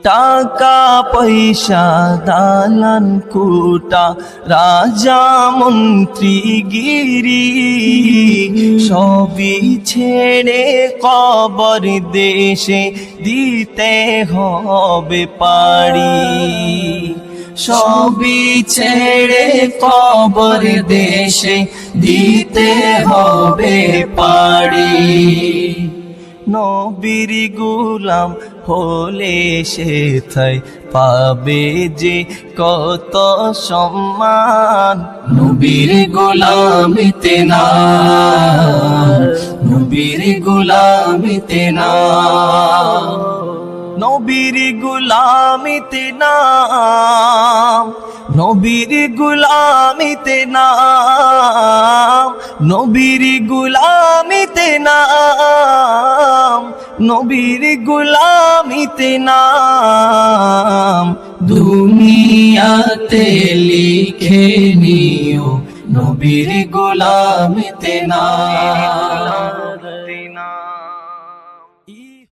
টাকা পয়সা দালান কোটা রাজা মন্ত্রী গিরি সবই ছেড়ে কবর দেশে দিতে হবে পাড়ি সবই ছেড়ে কবর দেশে দিতে হবে পাড়ি নবীর গোলাম হলে সেথায় পাবে যে কত সম্মান নবীর গোলামিতে না নবীর গোলামিতে না নবীর গোলামিতে নাম নবীর গোলামিতে নাম নবীর গোলামিতে নাম নবীর গোলামিতে নাম দুনিয়াতে লিখে নিও নবীর গোলামিতে নাম